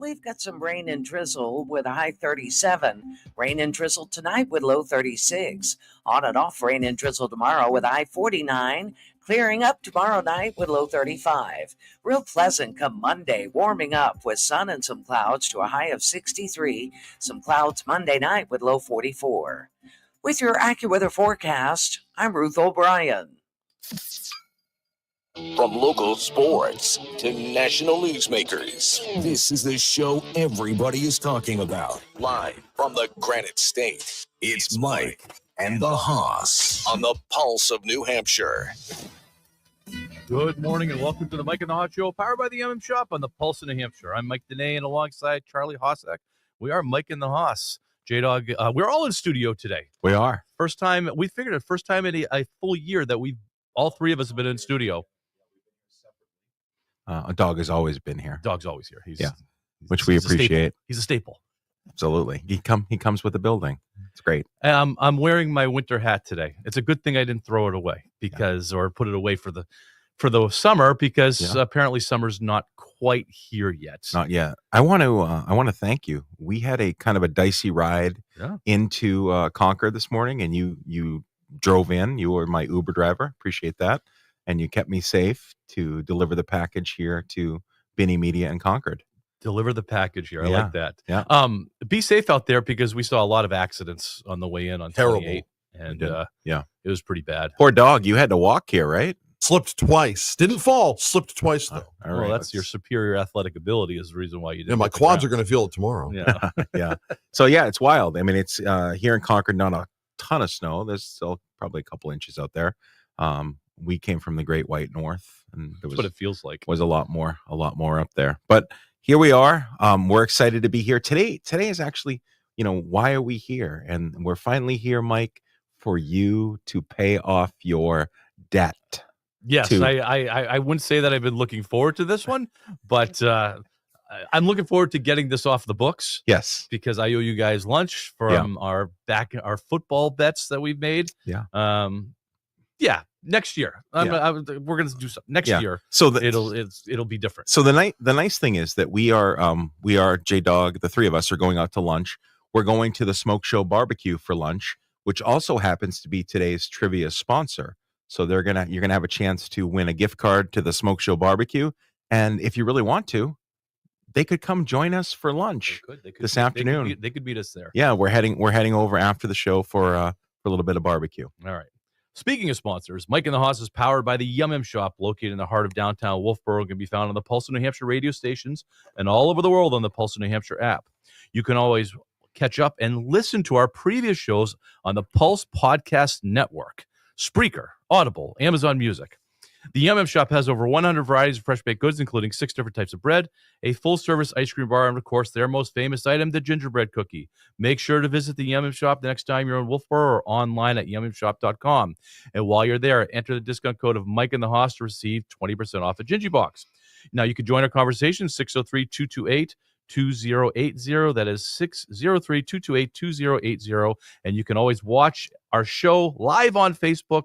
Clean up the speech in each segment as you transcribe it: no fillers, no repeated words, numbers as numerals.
We've got some rain and drizzle with a high 37. Rain and drizzle tonight with low 36. On and off rain and drizzle tomorrow with a high 49. Clearing up tomorrow night with low 35. Real pleasant come Monday, warming up with sun and some clouds to a high of 63. Some clouds Monday night with low 44. With your AccuWeather forecast, I'm Ruth O'Brien. From local sports to national newsmakers, this is the show everybody is talking about. Live from the Granite State, it's Mike and the Hoss on the Pulse of New Hampshire. Good morning and welcome to the Mike and the Hoss Show, powered by the Shop on the Pulse of New Hampshire. I'm Mike Dene, and alongside Charlie Hossack, we are Mike and the Hoss. J-Dog, we're all in studio today. We are. First time in a full year that all three of us have been in studio. A dog has always been here. Dog's always here. Which we appreciate. He's a staple. Absolutely. He comes with the building. It's great. I'm wearing my winter hat today. It's a good thing I didn't throw it away or put it away for the summer because apparently summer's not quite here yet. Not yet. I want to thank you. We had a kind of a dicey ride into Concord this morning, and you drove in. You were my Uber driver. Appreciate that. And you kept me safe to deliver the package here to Binney Media in Concord. Deliver the package here. I like that. Yeah. Be safe out there because we saw a lot of accidents on the way in on 28. And it was pretty bad. Poor dog. You had to walk here, right? Slipped twice. Didn't fall. Slipped twice, though. All right. That's your superior athletic ability is the reason why you didn't. Yeah, my quads are going to feel it tomorrow. Yeah. Yeah. So, it's wild. I mean, it's here in Concord, not a ton of snow. There's still probably a couple inches out there. We came from the Great White North, and that's what it feels like. Was a lot more up there. But here we are. We're excited to be here today. Today is actually, why are we here? And we're finally here, Mike, for you to pay off your debt. Yes, I wouldn't say that I've been looking forward to this one, but I'm looking forward to getting this off the books. Yes, because I owe you guys lunch from our football bets that we've made. Yeah. Next year. We're going to do something next year. So it'll be different. So the nice thing is that we are J-Dog. The three of us are going out to lunch. We're going to the Smoke Show Barbecue for lunch, which also happens to be today's trivia sponsor. So you're gonna have a chance to win a gift card to the Smoke Show Barbecue, and if you really want to, they could come join us for lunch this afternoon. They could meet us there. Yeah, we're heading over after the show for a little bit of barbecue. All right. Speaking of sponsors, Mike and the Hoss is powered by the Yum Shop, located in the heart of downtown Wolfboro. Can be found on the Pulse of New Hampshire radio stations and all over the world on the Pulse of New Hampshire app. You can always catch up and listen to our previous shows on the Pulse Podcast Network, Spreaker, Audible, Amazon Music. The Yum Shop has over 100 varieties of fresh baked goods, including 6 different types of bread, a full-service ice cream bar, and, of course, their most famous item, the gingerbread cookie. Make sure to visit the Yum Shop the next time you're in Wolfboro or online at yumshop.com. And while you're there, enter the discount code of Mike and the Hoss to receive 20% off a Gingy Box. Now, you can join our conversation, 603-228-2080. That is 603-228-2080. And you can always watch our show live on Facebook,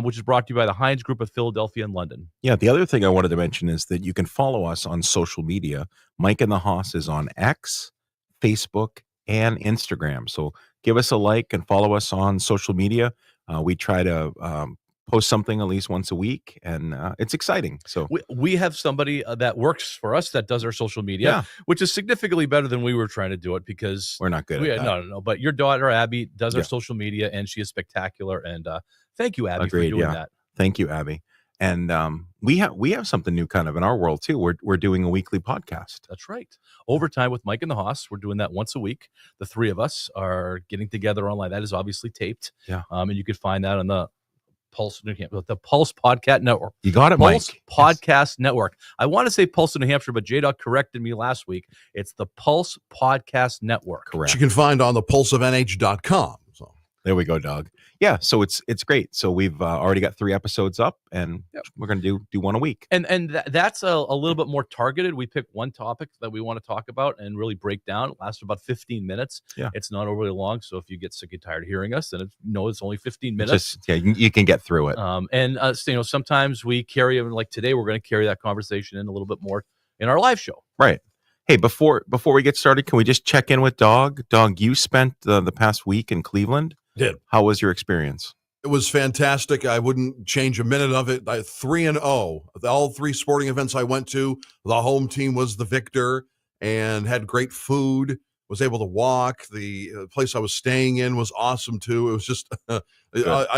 which is brought to you by the Heinz Group of Philadelphia and London. Yeah, the other thing I wanted to mention is that you can follow us on social media. Mike and the Hoss is on X, Facebook, and Instagram. So give us a like and follow us on social media. We try to post something at least once a week, and it's exciting. So we have somebody that works for us that does our social media, which is significantly better than we were trying to do it because we're not good at that. No. But your daughter, Abby, does our social media, and she is spectacular. And thank you, Abby, for doing that. Thank you, Abby. And we have something new kind of in our world, too. We're doing a weekly podcast. That's right. Overtime with Mike and the Hoss. We're doing that once a week. The three of us are getting together online. That is obviously taped. Yeah. And you could find that on the Pulse Podcast Network. You got it, Pulse Mike. Podcast Network. I want to say Pulse of New Hampshire, but J-Dog corrected me last week. It's the Pulse Podcast Network. Correct. Which you can find on the pulseofnh.com. So there we go, dog. Yeah, so it's great. So we've already got 3 episodes up, and we're going to do one a week. And that's a little bit more targeted. We pick one topic that we want to talk about and really break down. It lasts about 15 minutes. Yeah. It's not overly long, so if you get sick and tired of hearing us, then it's only 15 minutes. You can get through it. So, sometimes we carry, like today, we're going to carry that conversation in a little bit more in our live show. Right. Hey, before we get started, can we just check in with Dog? Dog, you spent the past week in Cleveland. Did. How was your experience? It was fantastic. I wouldn't change a minute of it. 3-0. All 3 sporting events I went to, the home team was the victor and had great food. Was able to walk. The place I was staying in was awesome too. It was just I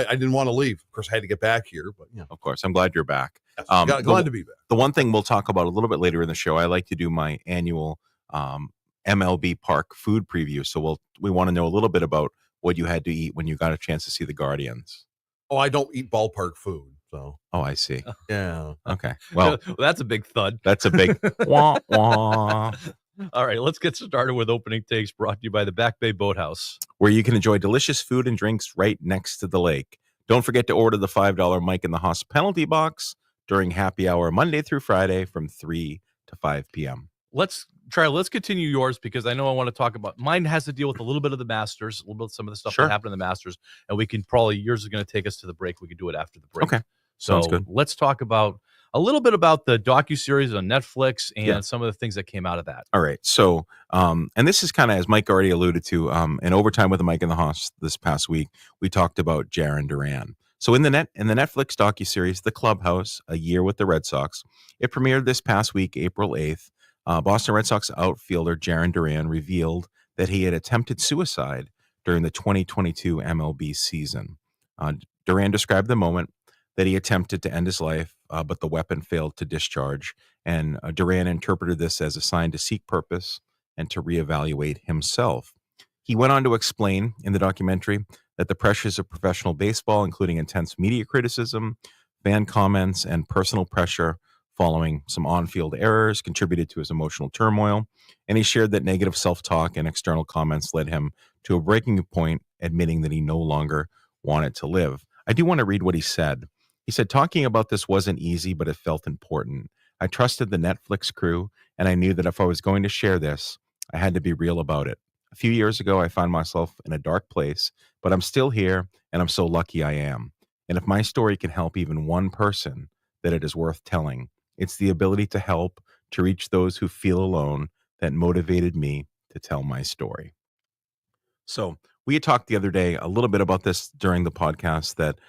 didn't want to leave. Of course, I had to get back here, but yeah. Of course, I'm glad you're back. Yes, glad to be back. The one thing we'll talk about a little bit later in the show, I like to do my annual MLB Park food preview. So we want to know a little bit about what you had to eat when you got a chance to see the Guardians. Oh, I don't eat ballpark food, so. Oh, I see. Yeah. Okay. Well, that's a big thud. That's a big wah wah. All right, let's get started with opening takes brought to you by the Back Bay Boathouse, where you can enjoy delicious food and drinks right next to the lake. Don't forget to order the $5 Mike in the Hoss penalty box during happy hour Monday through Friday from 3 to 5 p.m. Let's continue yours because I know I want to talk about mine. Has to deal with a little bit of the Masters, a little bit of some of the stuff that happened in the Masters, and we can probably yours is going to take us to the break. We can do it after the break. Okay, so sounds good. Let's talk about a little bit about the docuseries on Netflix and some of the things that came out of that. All right. So, and this is kind of, as Mike already alluded to, in Overtime with the Mike and the Hoss this past week, we talked about Jarren Duran. So in the Netflix docuseries, The Clubhouse, A Year with the Red Sox, it premiered this past week, April 8th. Boston Red Sox outfielder Jarren Duran revealed that he had attempted suicide during the 2022 MLB season. Duran described the moment that he attempted to end his life, but the weapon failed to discharge. And Duran interpreted this as a sign to seek purpose and to reevaluate himself. He went on to explain in the documentary that the pressures of professional baseball, including intense media criticism, fan comments, and personal pressure following some on-field errors, contributed to his emotional turmoil. And he shared that negative self-talk and external comments led him to a breaking point, admitting that he no longer wanted to live. I do want to read what he said. He said, "Talking about this wasn't easy, but it felt important. I trusted the Netflix crew, and I knew that if I was going to share this, I had to be real about it. A few years ago, I found myself in a dark place, but I'm still here, and I'm so lucky I am. And if my story can help even one person, that it is worth telling. It's the ability to help, to reach those who feel alone, that motivated me to tell my story." So we had talked the other day a little bit about this during the podcast, that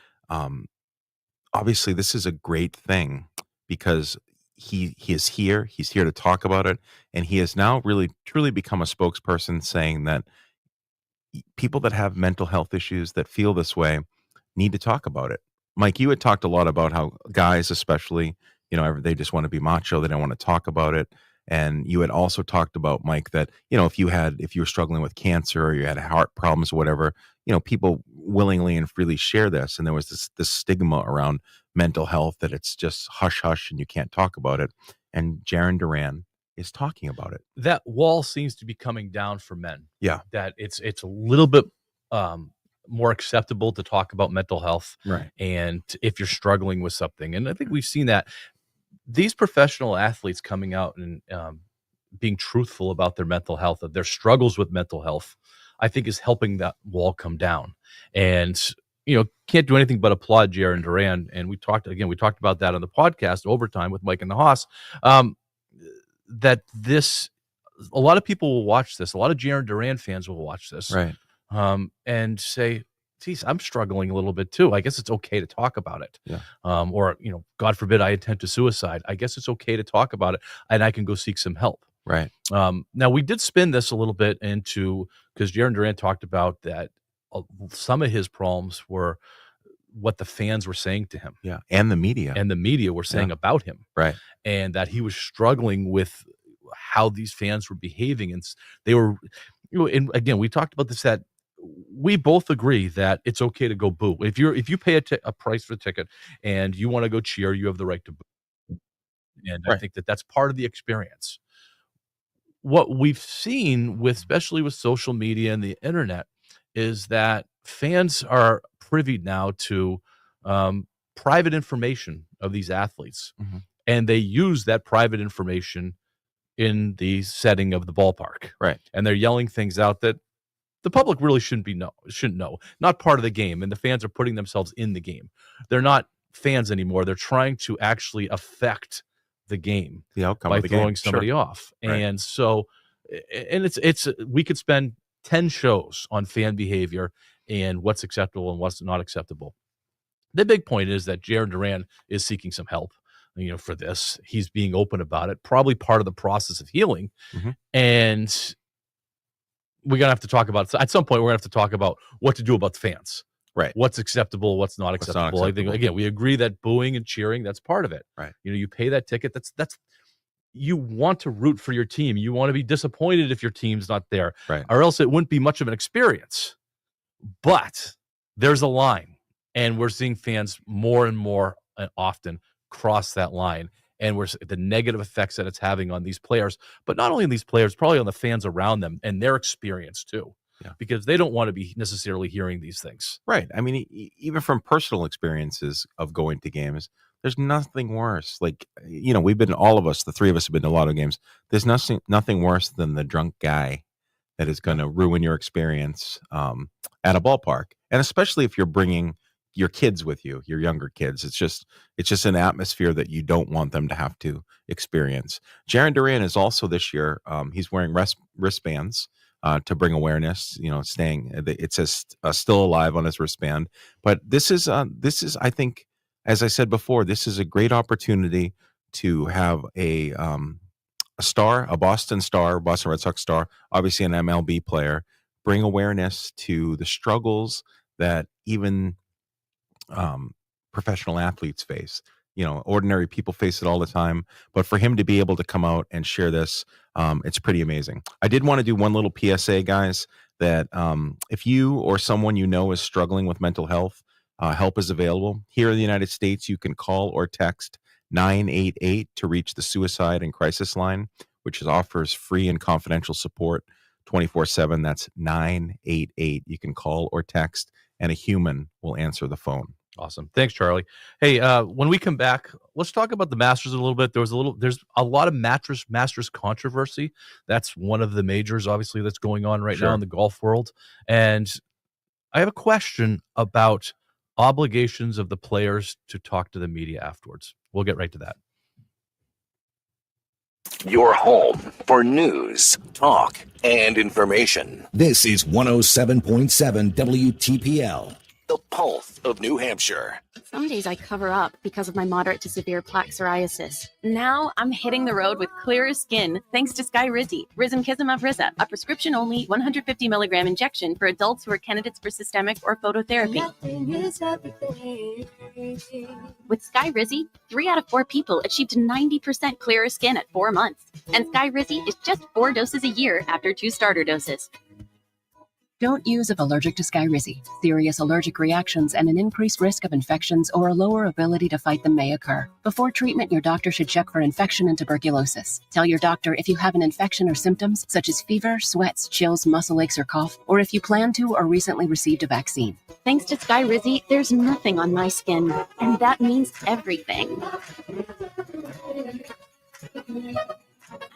obviously this is a great thing because he is here. He's here to talk about it. And he has now really, truly become a spokesperson saying that people that have mental health issues that feel this way need to talk about it. Mike, you had talked a lot about how guys, especially, they just want to be macho. They don't want to talk about it. And you had also talked about, Mike, that, if you were struggling with cancer or you had heart problems or whatever, people willingly and freely share this. And there was this stigma around mental health that it's just hush hush and you can't talk about it. And Jarren Duran is talking about it. That wall seems to be coming down for men. Yeah. That it's a little bit more acceptable to talk about mental health. Right. And if you're struggling with something, and I think we've seen that these professional athletes coming out and being truthful about their mental health, of their struggles with mental health, I think is helping that wall come down. And, can't do anything but applaud Jarren Duran. And we talked about that on the podcast, Overtime with Mike and the Hoss, that a lot of people will watch this. A lot of Jarren Duran fans will watch this. Right. And say, geez, I'm struggling a little bit too. I guess it's okay to talk about it. Yeah. Or, God forbid I attempt to suicide. I guess it's okay to talk about it and I can go seek some help. Right. Now we did spin this a little bit into, because Jarren Duran talked about that some of his problems were what the fans were saying to him. Yeah. And the media were saying about him. Right. And that he was struggling with how these fans were behaving. And they were, and again, we talked about this, that we both agree that it's okay to go boo. If you pay a price for the ticket and you want to go cheer, you have the right to boo. And Right. I think that that's part of the experience. What we've seen especially with social media and the internet, is that fans are privy now to private information of these athletes. Mm-hmm. And they use that private information in the setting of the ballpark. Right. And they're yelling things out that the public really shouldn't know. Not part of the game. And the fans are putting themselves in the game. They're not fans anymore. They're trying to actually affect the game The outcome by of the throwing game. somebody Sure. off. Right. And so, and it's we could spend 10 shows on fan behavior and what's acceptable and what's not acceptable. The big point is that Jaron Duran is seeking some help, for this. He's being open about it, probably part of the process of healing. Mhm. And we're going to have to talk about, at some point, we're going to have to talk about what to do about the fans. Right. What's acceptable, what's not What's acceptable. not I think, acceptable. again, we agree that booing and cheering, that's part of it. Right. You pay that ticket. That's you want to root for your team. You want to be disappointed if your team's not there, Right. or else it wouldn't be much of an experience. But there's a line, and we're seeing fans more and more often cross that line, and the negative effects that it's having on these players, but not only on these players, probably on the fans around them and their experience too, because they don't want to be necessarily hearing these things. Right. I mean, even from personal experiences of going to games, there's nothing worse. Like, we've been, all of us, the three of us have been to a lot of games. There's nothing worse than the drunk guy that is going to ruin your experience at a ballpark. And especially if you're bringing your kids with you, your younger kids. It's just an atmosphere that you don't want them to have to experience. Jaron Duran is also this year, he's wearing wristbands to bring awareness, it says still alive on his wristband. But this is, I think, as I said before, this is a great opportunity to have a star, a Boston Red Sox star, obviously an MLB player, bring awareness to the struggles that even professional athletes face. Ordinary people face it all the time, but for him to be able to come out and share this, it's pretty amazing. I did want to do one little PSA, guys, that if you or someone is struggling with mental health, help is available. Here in the United States, you can call or text 988 to reach the Suicide and Crisis Line, which offers free and confidential support 24/7. That's 988. You can call or text, and a human will answer the phone. Awesome. Thanks, Charlie. Hey, when we come back, let's talk about the Masters a little bit. There's a lot of Masters controversy. That's one of the majors, obviously, that's going on right now in the golf world. And I have a question about obligations of the players to talk to the media afterwards. We'll get right to that. Your home for news, talk, and information. This is 107.7 WTPL, the pulse of New Hampshire. Some days I cover up because of my moderate to severe plaque psoriasis. Now I'm hitting the road with clearer skin thanks to Skyrizi, Risankizumab Rizza, a prescription-only 150 milligram injection for adults who are candidates for systemic or phototherapy. With Skyrizi, 3 out of 4 people achieved 90% clearer skin at 4 months. And Skyrizi is just 4 doses a year after 2 starter doses. Don't use if allergic to Skyrizi. Serious allergic reactions and an increased risk of infections or a lower ability to fight them may occur. Before treatment, your doctor should check for infection and tuberculosis. Tell your doctor if you have an infection or symptoms such as fever, sweats, chills, muscle aches, or cough, or if you plan to or recently received a vaccine. Thanks to Skyrizi, there's nothing on my skin, and that means everything.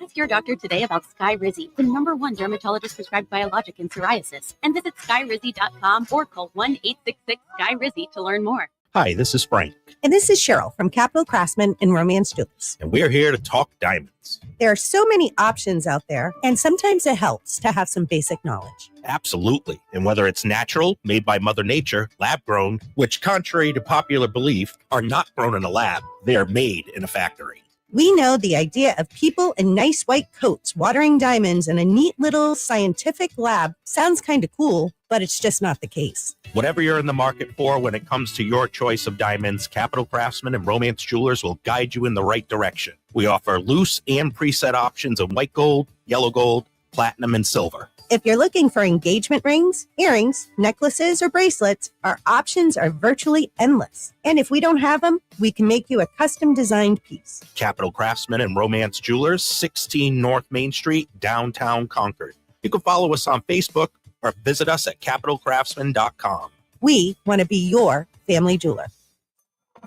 Ask your doctor today about Skyrizi, the #1 dermatologist-prescribed biologic in psoriasis, and visit skyrizi.com or call 1-866-SKY-RIZZI to learn more. Hi, this is Frank, And this is Cheryl from Capital Craftsman and Romance Jewels. and we're here to talk diamonds. There are so many options out there, and sometimes it helps to have some basic knowledge. Absolutely. And whether it's natural, made by Mother Nature, lab grown, which contrary to popular belief, are not grown in a lab, they are made in a factory. We know the idea of people in nice white coats watering diamonds in a neat little scientific lab sounds kind of cool, but it's just not the case. Whatever you're in the market for when it comes to your choice of diamonds, Capital Craftsman and Romance Jewelers will guide you in the right direction. We offer loose and preset options of white gold, yellow gold, platinum, and silver. If you're looking for engagement rings, earrings, necklaces, or bracelets, our options are virtually endless. And if we don't have them, we can make you a custom designed piece. Capital Craftsman and Romance Jewelers, 16 North Main Street, downtown Concord. You can follow us on Facebook or visit us at capitalcraftsman.com. We want to be your family jeweler.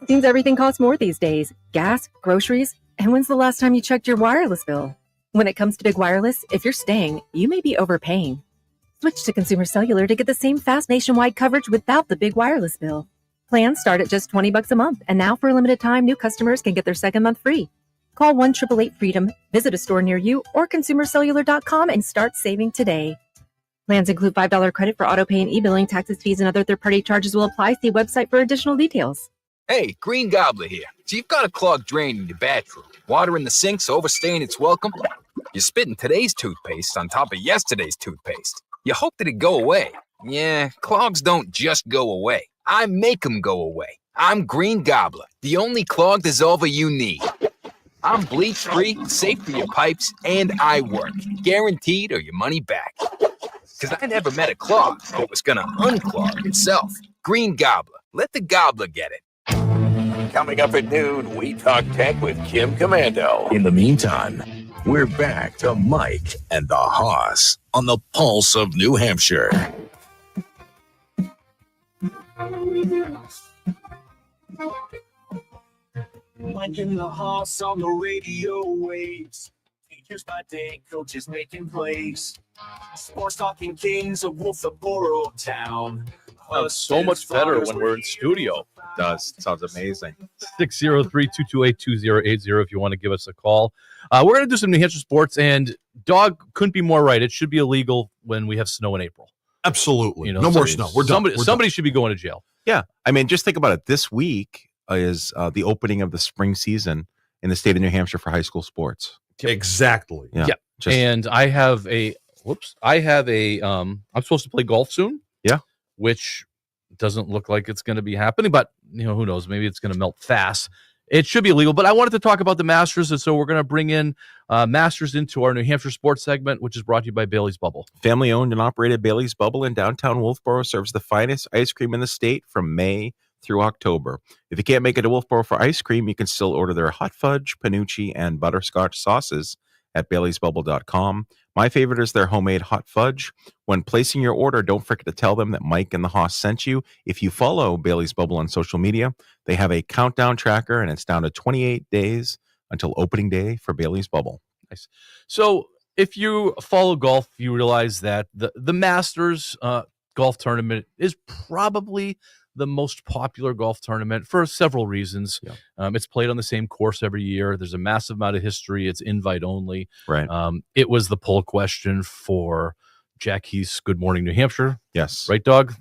Seems everything costs more these days. Gas, groceries, and when's the last time you checked your wireless bill? When it comes to Big Wireless, if you're staying, you may be overpaying. Switch to Consumer Cellular to get the same fast nationwide coverage without the big wireless bill. Plans start at just $20 a month, and now for a limited time, new customers can get their second month free. Call 1-888-FREEDOM, visit a store near you, or consumercellular.com and start saving today. Plans include $5 credit for auto pay and e-billing. Taxes, fees, and other third-party charges will apply. See website for additional details. Hey, Green Gobbler here. So you've got a clogged drain in your bathroom. Water in the sink's overstaying its welcome. You're spitting today's toothpaste on top of yesterday's toothpaste. You hope that it go away. Yeah, clogs don't just go away. I make them go away. I'm Green Gobbler, the only clog dissolver you need. I'm bleach-free, safe for your pipes, and I work. Guaranteed or your money back. Because I never met a clog that was going to unclog itself. Green Gobbler. Let the gobbler get it. Coming up at noon, we talk tech with Kim Commando. In the meantime, we're back to Mike and the Hoss on the Pulse of New Hampshire. Mike and the Hoss on the radio waves. Teachers by day, coaches making plays. Sports talking kings of Wolfboro Town. Sounds so much better when we're in studio. It does. It sounds amazing. 603-228-2080 if you want to give us a call. We're going to do some New Hampshire sports, and Dog couldn't be more right. It should be illegal when we have snow in April. Absolutely. No more snow. We're done. Somebody should be going to jail. Yeah. I mean, just think about it. This week is the opening of the spring season in the state of New Hampshire for high school sports. Exactly. Yeah. And I have I'm supposed to play golf soon. Yeah. Which doesn't look like it's going to be happening, but who knows? Maybe it's going to melt fast. It should be illegal, but I wanted to talk about the Masters, and so we're going to bring in Masters into our New Hampshire sports segment, which is brought to you by Bailey's Bubble. Family owned and operated Bailey's Bubble in downtown Wolfboro serves the finest ice cream in the state from May through October. If you can't make it to Wolfboro for ice cream, you can still order their hot fudge, panucci, and butterscotch sauces at baileysbubble.com. My favorite is their homemade hot fudge. When placing your order, don't forget to tell them that Mike and the Hoss sent you. If you follow Bailey's Bubble on social media, they have a countdown tracker, and it's down to 28 days until opening day for Bailey's Bubble. Nice. So if you follow golf, you realize that the Masters golf tournament is probably the most popular golf tournament for several reasons. Yeah. It's played on the same course every year. There's a massive amount of history. It's invite only. Right. It was the poll question for Jack Heath's Good Morning New Hampshire. Yes. Right, Doug?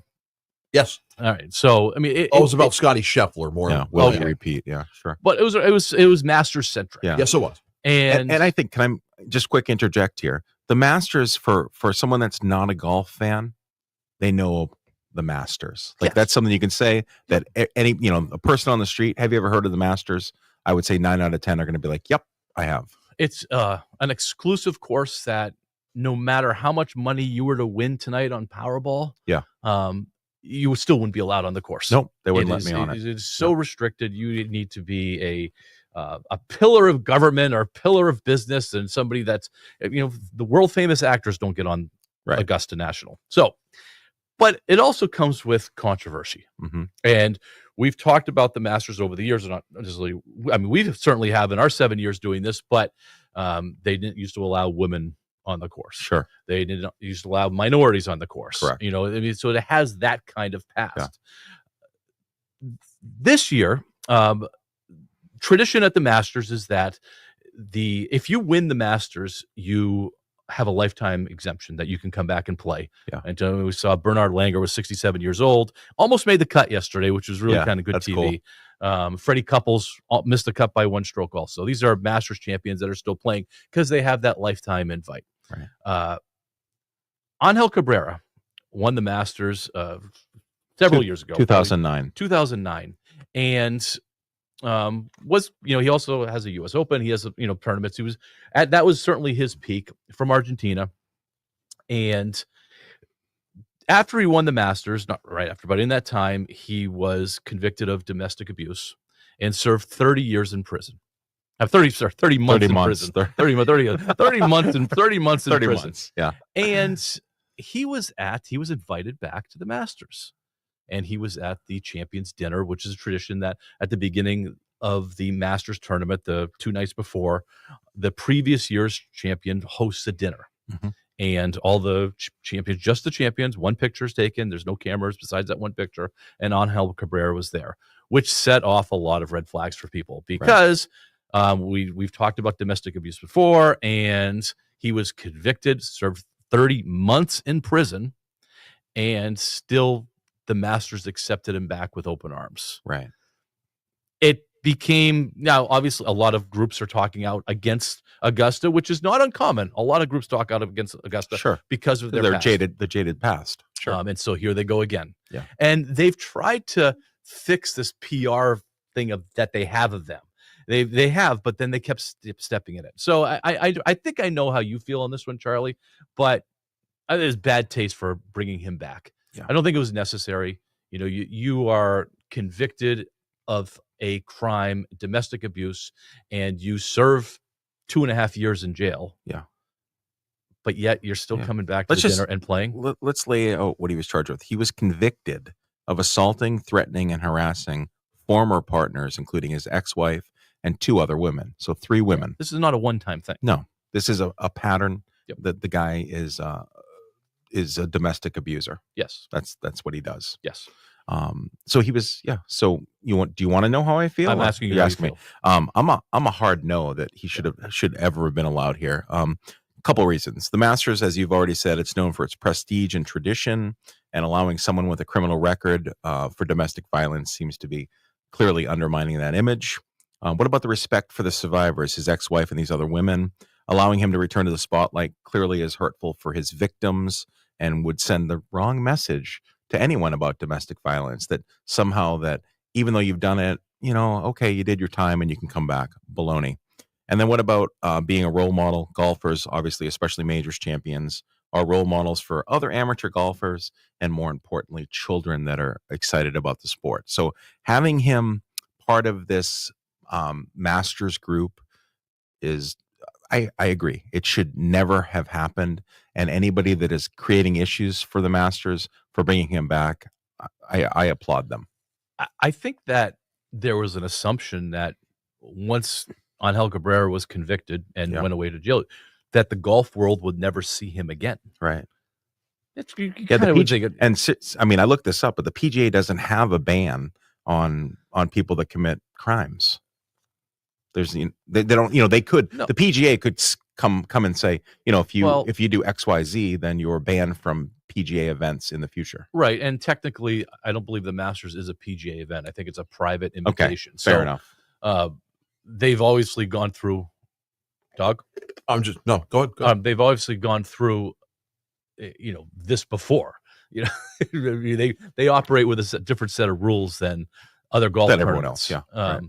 Yes. All right. So, I mean, it was about Scotty Scheffler more. Yeah. Will he repeat? Yeah, sure. But it was Masters centric. Yeah. Yes, it was. And I think, can I just quick interject here? The Masters, for someone that's not a golf fan, they know the Masters. Like, that's something you can say that any, a person on the street, have you ever heard of the Masters? I would say 9 out of 10 are going to be like, yep, I have. It's an exclusive course that no matter how much money you were to win tonight on Powerball, you still wouldn't be allowed on the course. Nope, they wouldn't let me on it. It's so restricted. You need to be a pillar of government or pillar of business, and somebody that's, the world famous actors don't get on Augusta National. So, but it also comes with controversy. Mm-hmm. And we've talked about the Masters over the years. Not necessarily, I mean, we certainly have in our 7 years doing this, but they didn't used to allow women on the course. Sure. They didn't used to allow minorities on the course. Correct. So it has that kind of past. Yeah. This year, tradition at the Masters is that if you win the Masters, you have a lifetime exemption that you can come back and play. Yeah. And we saw Bernard Langer was 67 years old, almost made the cut yesterday, which was really kind of good TV. Cool. Freddie Couples missed the cut by 1 stroke also. These are Masters champions that are still playing because they have that lifetime invite. Right. Angel Cabrera won the Masters several years ago. 2009. And was he also has a U.S. Open. He has tournaments. He was that was certainly his peak from Argentina. And after he won the Masters, not right after, but in that time, he was convicted of domestic abuse and served 30 years in prison. 30 months in prison. 30 months in prison. Yeah. And he was invited back to the Masters. And he was at the Champions Dinner, which is a tradition that at the beginning of the Masters tournament, the 2 nights before, the previous year's champion hosts a dinner. Mm-hmm. And all the champions, just the champions, 1 picture is taken. There's no cameras besides that 1 picture. And Angel Cabrera was there, which set off a lot of red flags for people because We've talked about domestic abuse before, and he was convicted, served 30 months in prison, and still the Masters accepted him back with open arms. Right. It became, now obviously a lot of groups are talking out against Augusta, which is not uncommon. A lot of groups talk out against Augusta Sure. because of their past. jaded past. Sure. And so here they go again. Yeah. And they've tried to fix this PR thing that they have of them. They have, but then they kept stepping in it. So I think I know how you feel on this one, Charlie, but there's bad taste for bringing him back. Yeah. I don't think it was necessary. You know, you are convicted of a crime, domestic abuse, and you serve 2.5 years in jail. Yeah. But yet you're still coming back to Let's the just- dinner and playing. Let's lay out what he was charged with. He was convicted of assaulting, threatening, and harassing former partners, including his ex-wife and 2 other women. So 3 women. This is not a one-time thing. No, this is a pattern. Yep. That the guy is a domestic abuser. Yes. That's what he does. Yes. So he was, So do you want to know how I feel? I'm Or asking you you're how you asking feel. me. I'm a hard no that he should ever have been allowed here. Couple reasons. The Masters, as you've already said, it's known for its prestige and tradition, and allowing someone with a criminal record for domestic violence seems to be clearly undermining that image. What about the respect for the survivors, his ex-wife and these other women? Allowing him to return to the spotlight clearly is hurtful for his victims and would send the wrong message to anyone about domestic violence, that somehow that even though you've done it, okay, you did your time and you can come back. Baloney. And then what about being a role model? Golfers, obviously, especially majors champions, are role models for other amateur golfers and, more importantly, children that are excited about the sport. So having him part of this Masters group is, I agree, it should never have happened. And anybody that is creating issues for the Masters for bringing him back, I applaud them. I think that there was an assumption that once Angel Cabrera was convicted and went away to jail, that the golf world would never see him again. Right. You Yeah, kinda would think it- I looked this up, but the PGA doesn't have a ban on people that commit crimes. There's they don't, they could, No. the PGA could come and say, if you do XYZ, then you're banned from PGA events in the future. Right. And technically, I don't believe the Masters is a PGA event. I think it's a private invitation. Fair enough. They've obviously gone through, Doug? Go ahead. They've obviously gone through, this before. They operate with a different set of rules than other golf Than everyone tournaments. else, yeah, right.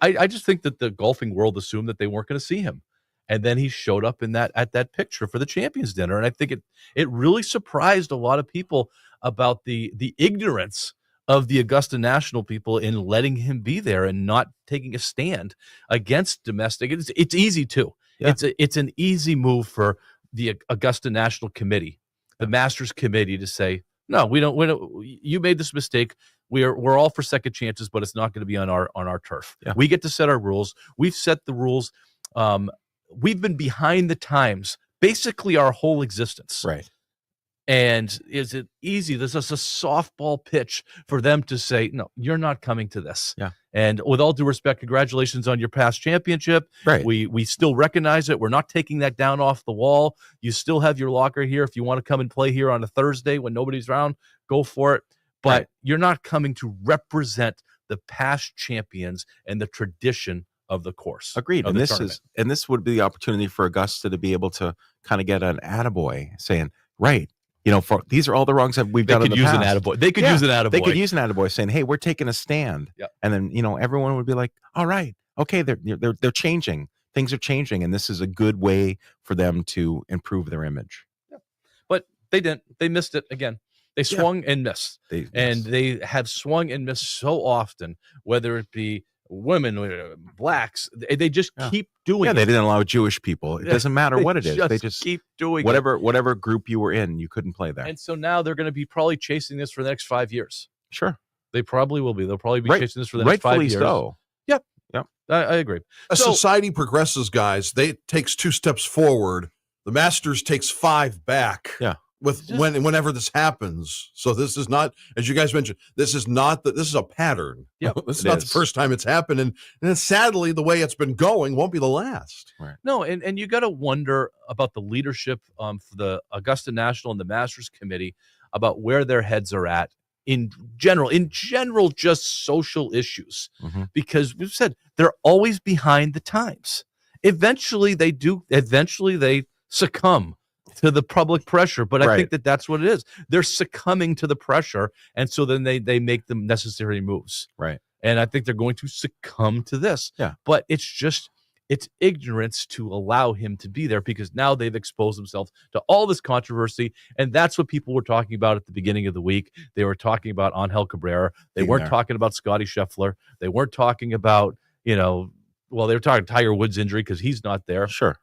I just think that the golfing world assumed that they weren't going to see him. And then he showed up at that picture for the Champions Dinner. And I think it really surprised a lot of people about the ignorance of the Augusta National people in letting him be there and not taking a stand against domestic. It's easy too. Yeah. It's an easy move for the Augusta National Committee, the Masters Committee, to say, no, we don't. You made this mistake. We're all for second chances, but it's not going to be on our turf. Yeah. We get to set our rules. We've set the rules. We've been behind the times basically our whole existence. Right. And is it easy? This is a softball pitch for them to say, no, you're not coming to this. Yeah. And with all due respect, congratulations on your past championship. Right. We still recognize it. We're not taking that down off the wall. You still have your locker here. If you want to come and play here on a Thursday when nobody's around, go for it. But Right. you're not coming to represent the past champions and the tradition of the course. Agreed. of And the this tournament. this would be the opportunity for Augusta to be able to kind of get an attaboy saying, right, for these are all the wrongs that we've They done in could the use an past. attaboy. They could use an attaboy. They could use an attaboy saying, hey, we're taking a stand. Yep. And then, everyone would be like, all right, okay, they're changing. Things are changing. And this is a good way for them to improve their image. But they didn't. They missed it again. They swung and missed. And they have swung and missed so often, whether it be women, blacks. They just keep doing Yeah, it. they didn't allow Jewish people. It doesn't matter what it is. They just keep doing whatever group you were in, you couldn't play there. And so now they're going to be probably chasing this for the next 5 years. Sure. They probably will be. They'll probably be Right- chasing this for the next 5 rightfully years. so. Yep. Yep. I agree. As So- society progresses, guys, it takes 2 steps forward. The Masters takes 5 back. Yeah. with whenever this happens. So this is not, as you guys mentioned, this is a pattern. Yeah, this is not the first time it's happened, and sadly the way it's been going won't be the last. Right. No, and you got to wonder about the leadership for the Augusta National and the Masters Committee about where their heads are at in general, just social issues, because we've said they're always behind the times. Eventually they succumb to the public pressure, but I think that's what it is. They're succumbing to the pressure, and so then they make the necessary moves. Right. And I think they're going to succumb to this. Yeah. But it's ignorance to allow him to be there, because now they've exposed themselves to all this controversy, and that's what people were talking about at the beginning of the week. They were talking about Angel Cabrera. They weren't talking about Scotty Scheffler. They weren't talking about, they were talking Tiger Woods' injury because he's not there. Sure.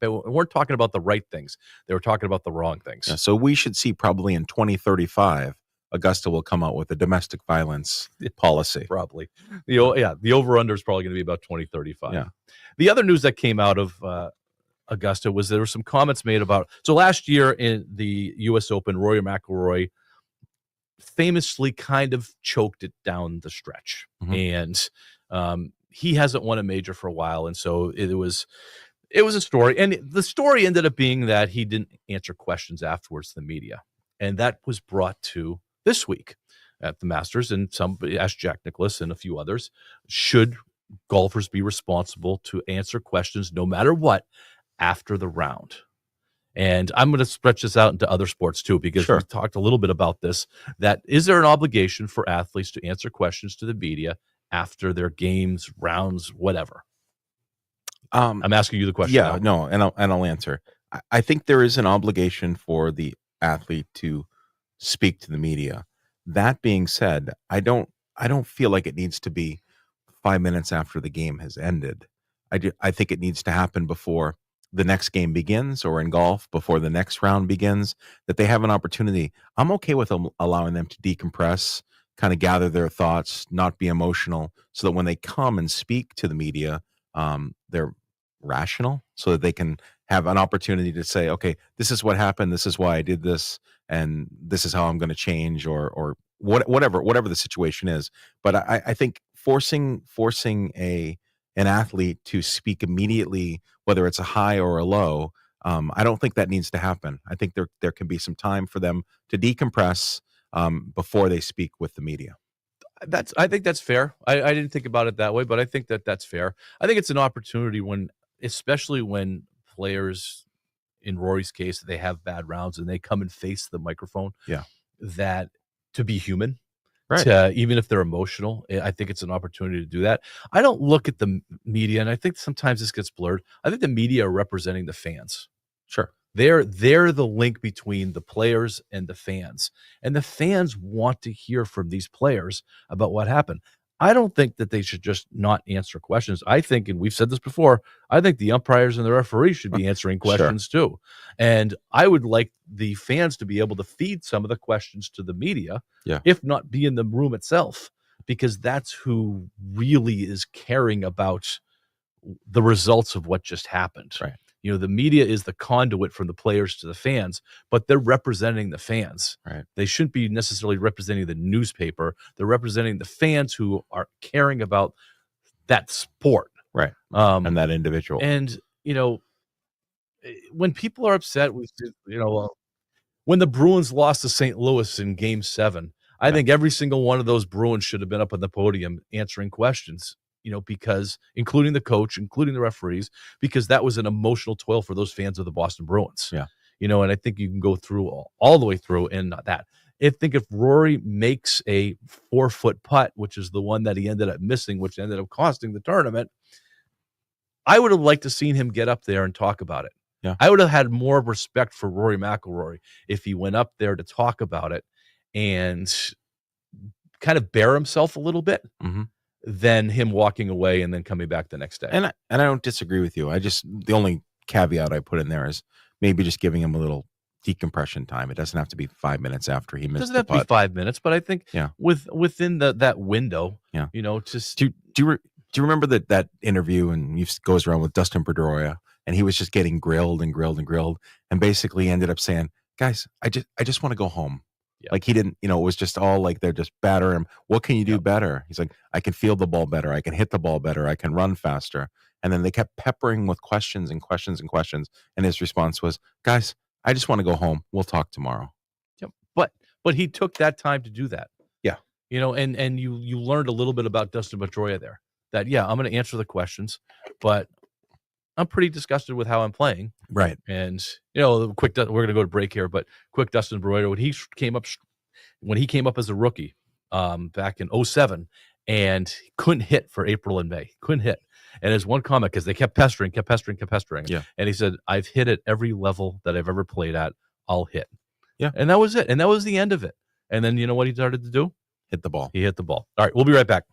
They weren't talking about the right things. They were talking about the wrong things. Yeah, so we should see probably in 2035, Augusta will come out with a domestic violence policy. Probably. The over-under is probably going to be about 2035. Yeah. The other news that came out of Augusta was there were some comments made about, so last year in the U.S. Open, Rory McIlroy famously kind of choked it down the stretch. And he hasn't won a major for a while. And so it was a story, and the story ended up being that he didn't answer questions afterwards to the media, and that was brought to this week at the Masters, and somebody asked Jack Nicklaus and a few others, should golfers be responsible to answer questions no matter what after the round? And I'm going to stretch this out into other sports too, because we talked a little bit about this, that is there an obligation for athletes to answer questions to the media after their games, rounds, whatever? I'm asking you the question. Yeah, now. no, and I'll answer. I think there is an obligation for the athlete to speak to the media. That being said, I don't feel like it needs to be 5 minutes after the game has ended. I think it needs to happen before the next game begins, or in golf before the next round begins, that they have an opportunity. I'm okay with allowing them to decompress, kind of gather their thoughts, not be emotional, so that when they come and speak to the media, they're rational, so that they can have an opportunity to say, okay, this is what happened, this is why I did this, and this is how I'm going to change, or whatever the situation is. But I think forcing an athlete to speak immediately, whether it's a high or a low, I don't think that needs to happen. I think there can be some time for them to decompress before they speak with the media. I think that's fair. I didn't think about it that way, but I think that's fair. I think it's an opportunity especially when players, in Rory's case, they have bad rounds and they come and face the microphone. Yeah, that to be human, right? Even if they're emotional, I think it's an opportunity to do that. I don't look at the media, and I think sometimes this gets blurred. I think the media are representing the fans. Sure. They're the link between the players and the fans. And the fans want to hear from these players about what happened. I don't think that they should just not answer questions. I think, and we've said this before, I think the umpires and the referees should be answering questions too. And I would like the fans to be able to feed some of the questions to the media, if not be in the room itself, because that's who really is caring about the results of what just happened. Right. The media is the conduit from the players to the fans, but they're representing the fans. Right. They shouldn't be necessarily representing the newspaper. They're representing the fans who are caring about that sport. Right. And that individual. And, when people are upset, when the Bruins lost to St. Louis in Game 7, I think every single one of those Bruins should have been up on the podium answering questions. Because including the coach, including the referees, because that was an emotional toil for those fans of the Boston Bruins. Yeah. And I think you can go through all the way through and that. I think if Rory makes a 4-foot putt, which is the one that he ended up missing, which ended up costing the tournament, I would have liked to seen him get up there and talk about it. Yeah. I would have had more respect for Rory McIlroy if he went up there to talk about it and kind of bare himself a little bit. Mm-hmm. Than him walking away and then coming back the next day. And I don't disagree with you. The only caveat I put in there is maybe just giving him a little decompression time. It doesn't have to be 5 minutes after he missed the putt. It doesn't have to be 5 minutes, but I think within that window, just do you remember that interview, and he goes around with Dustin Pedroia, and he was just getting grilled and basically ended up saying, guys, I just want to go home. Yeah. Like he didn't, it was just all like they're just batter him. What can you do better? He's like, I can field the ball better. I can hit the ball better. I can run faster. And then they kept peppering with questions and questions and questions. And his response was, guys, I just want to go home. We'll talk tomorrow. Yep. But he took that time to do that. Yeah. And you learned a little bit about Dustin Pedroia there. That, I'm going to answer the questions, but I'm pretty disgusted with how I'm playing. Right. And, we're going to go to break here, but quick Dustin Pedroia, when he came up as a rookie back in 2007, and he couldn't hit for April and May. Couldn't hit. And his one comment, because they kept pestering. Yeah. And he said, I've hit at every level that I've ever played at. I'll hit. Yeah. And that was it. And that was the end of it. And then you know what he started to do? Hit the ball. He hit the ball. All right, we'll be right back.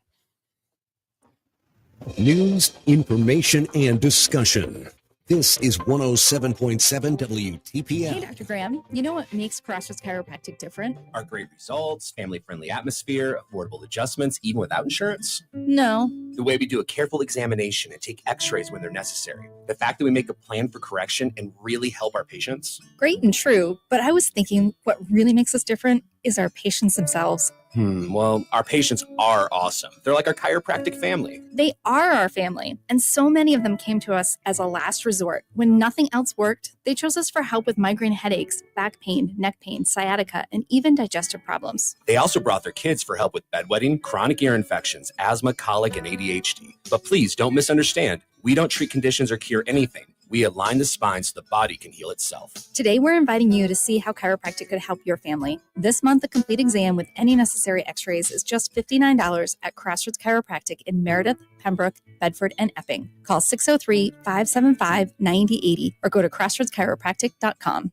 News, information, and discussion. This is 107.7 WTPL. Hey, Dr. Graham, you know what makes Crossroads Chiropractic different? Our great results, family-friendly atmosphere, affordable adjustments, even without insurance. No. The way we do a careful examination and take x-rays when they're necessary. The fact that we make a plan for correction and really help our patients. Great and true, but I was thinking what really makes us different is our patients themselves. Well, our patients are awesome. They're like our chiropractic family. They are our family, and so many of them came to us as a last resort. When nothing else worked, they chose us for help with migraine headaches, back pain, neck pain, sciatica, and even digestive problems. They also brought their kids for help with bedwetting, chronic ear infections, asthma, colic, and ADHD. But please don't misunderstand. We don't treat conditions or cure anything. We align the spine so the body can heal itself. Today, we're inviting you to see how chiropractic could help your family. This month, a complete exam with any necessary x-rays is just $59 at Crossroads Chiropractic in Meredith, Pembroke, Bedford, and Epping. Call 603-575-9080 or go to crossroadschiropractic.com.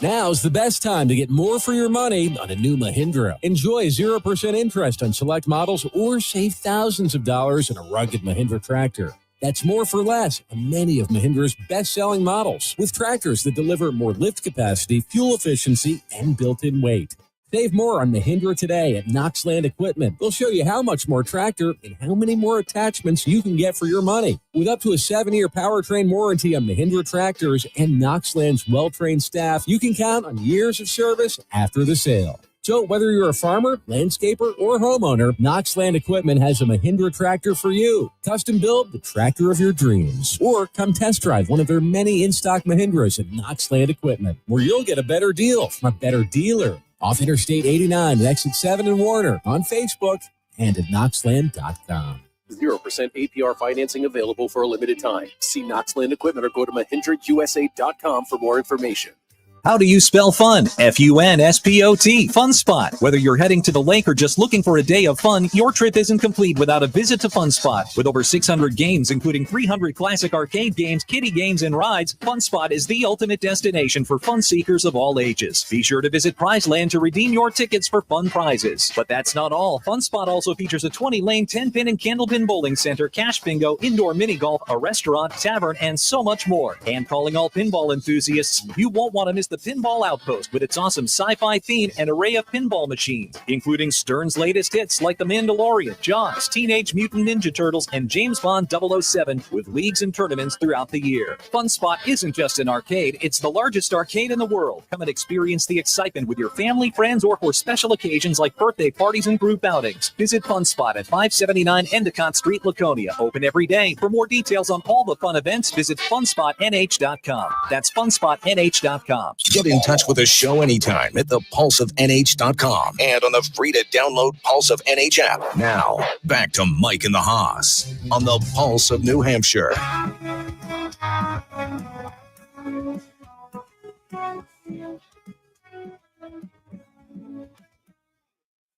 Now's the best time to get more for your money on a new Mahindra. Enjoy 0% interest on select models or save thousands of dollars in a rugged Mahindra tractor. That's more for less on many of Mahindra's best-selling models, with tractors that deliver more lift capacity, fuel efficiency, and built-in weight. Save more on Mahindra today at Knoxland Equipment. They'll show you how much more tractor and how many more attachments you can get for your money. With up to a 7-year powertrain warranty on Mahindra tractors and Knoxland's well-trained staff, you can count on years of service after the sale. So whether you're a farmer, landscaper, or homeowner, Knoxland Equipment has a Mahindra tractor for you. Custom build the tractor of your dreams. Or come test drive one of their many in-stock Mahindras at Knoxland Equipment, where you'll get a better deal from a better dealer. Off Interstate 89 at Exit 7 in Warner, on Facebook, and at Knoxland.com. 0% APR financing available for a limited time. See Knoxland Equipment or go to MahindraUSA.com for more information. How do you spell fun? F-U-N-S-P-O-T. Fun Spot. Whether you're heading to the lake or just looking for a day of fun, your trip isn't complete without a visit to Fun Spot. With over 600 games, including 300 classic arcade games, kiddie games, and rides, Fun Spot is the ultimate destination for fun seekers of all ages. Be sure to visit Prizeland to redeem your tickets for fun prizes. But that's not all. Fun Spot also features a 20-lane, 10-pin, and candlepin bowling center, cash bingo, indoor mini golf, a restaurant, tavern, and so much more. And calling all pinball enthusiasts, you won't want to miss the Pinball Outpost with its awesome sci-fi theme and array of pinball machines, including Stern's latest hits like The Mandalorian, Jaws, Teenage Mutant Ninja Turtles, and James Bond 007 with leagues and tournaments throughout the year. Fun Spot isn't just an arcade, it's the largest arcade in the world. Come and experience the excitement with your family, friends, or for special occasions like birthday parties and group outings. Visit Fun Spot at 579 Endicott Street, Laconia. Open every day. For more details on all the fun events, visit funspotnh.com. That's funspotnh.com. Get in touch with the show anytime at thepulseofnh.com and on the free-to-download Pulse of NH app. Now, back to Mike and the Haas on the Pulse of New Hampshire.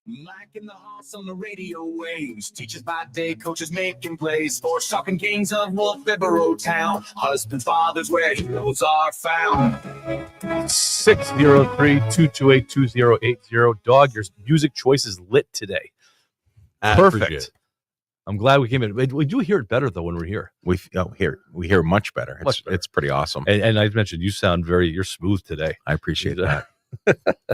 Mike and the Haas on the radio waves. Teachers by day, coaches making plays. For shocking kings of Wolfboro Town. Husbands, fathers, where heroes are found. 603-228-2080. Dog, your music choice is lit today. Perfect. I'm glad we came in. We do hear it better though when we're here. We hear much better. It's pretty awesome. And I mentioned you sound you're smooth today. I appreciate that.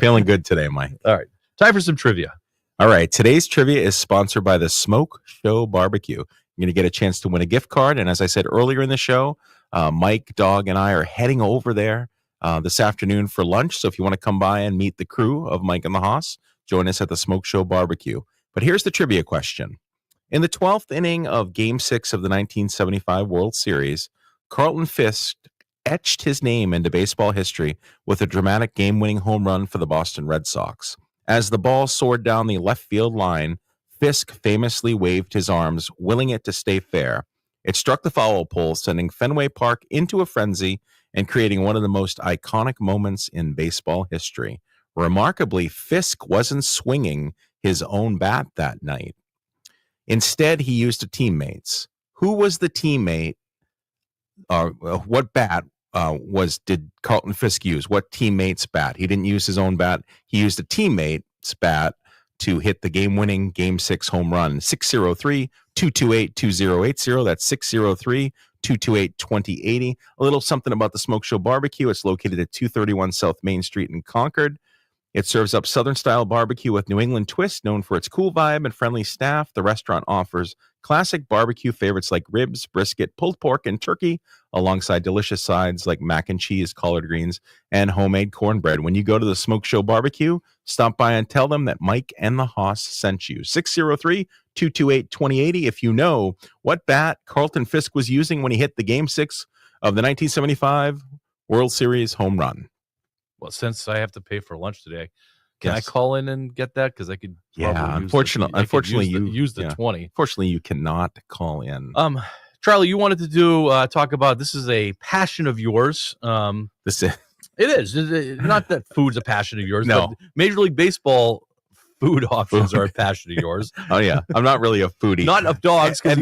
Feeling good today, Mike. All right. Time for some trivia. All right. Today's trivia is sponsored by the Smoke Show Barbecue. You're going to get a chance to win a gift card. And as I said earlier in the show, Mike, Dog, and I are heading over there this afternoon for lunch. So if you want to come by and meet the crew of Mike and the Hoss, join us at the Smoke Show Barbecue. But here's the trivia question. In the 12th inning of Game 6 of the 1975 World Series, Carlton Fisk etched his name into baseball history with a dramatic game-winning home run for the Boston Red Sox. As the ball soared down the left field line, Fisk famously waved his arms, willing it to stay fair. It struck the foul pole, sending Fenway Park into a frenzy and creating one of the most iconic moments in baseball history. Remarkably, Fisk wasn't swinging his own bat that night. Instead, he used a teammate's. Who was the teammate? What bat did Carlton Fisk use? What teammate's bat? He didn't use his own bat. He used a teammate's bat to hit the game-winning Game 6 home run. 603-228-2080. That's 603-228-2080. A little something about the Smoke Show Barbecue. It's located at 231 South Main Street in Concord. It serves up Southern-style barbecue with New England twist, known for its cool vibe and friendly staff. The restaurant offers classic barbecue favorites like ribs, brisket, pulled pork, and turkey, alongside delicious sides like mac and cheese, collard greens, and homemade cornbread. When you go to the Smoke Show Barbecue, stop by and tell them that Mike and the Hoss sent you. 603-228-2080. If you know what bat Carlton Fisk was using when he hit the Game 6 of the 1975 World Series home run. Well, since I have to pay for lunch today, can Yes. I call in and get that? Because I could. Yeah, unfortunately, use the yeah. 20. Unfortunately, you cannot call in. Charlie, you wanted to talk about this is a passion of yours. This is It is not that food's a passion of yours. No. but Major League Baseball food options are a passion of yours. Oh yeah, I'm not really a foodie. Not of dogs, because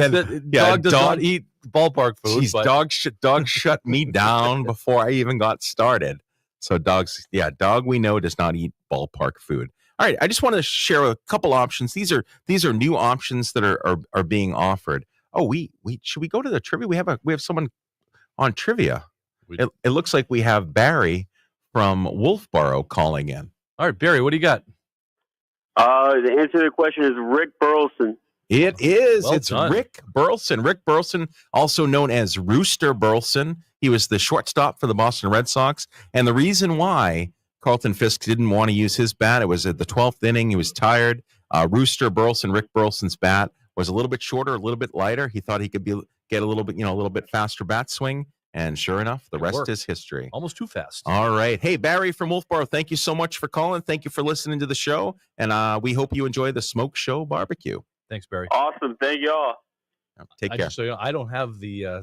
dog does not eat ballpark food. Geez, but dog shut me down before I even got started. So dog we know does not eat ballpark food. All right, I just want to share a couple options. These are new options that are being offered. Oh, we should we go to the trivia? We have someone on trivia. It looks like we have Barry from Wolfboro calling in. All right, Barry, what do you got? The answer to the question is Rick Burleson. It is. Well It's done. Rick Burleson. Rick Burleson, also known as Rooster Burleson. He was the shortstop for the Boston Red Sox. And the reason why Carlton Fisk didn't want to use his bat, it was at the 12th inning. He was tired. Rooster Burleson, Rick Burleson's bat, was a little bit shorter, a little bit lighter. He thought he could get a little bit faster bat swing. And sure enough, the rest is history. Almost too fast. All right. Hey, Barry from Wolfboro, thank you so much for calling. Thank you for listening to the show. And we hope you enjoy the Smoke Show Barbecue. Thanks, Barry. Awesome. Thank y'all. Take care. So I don't have the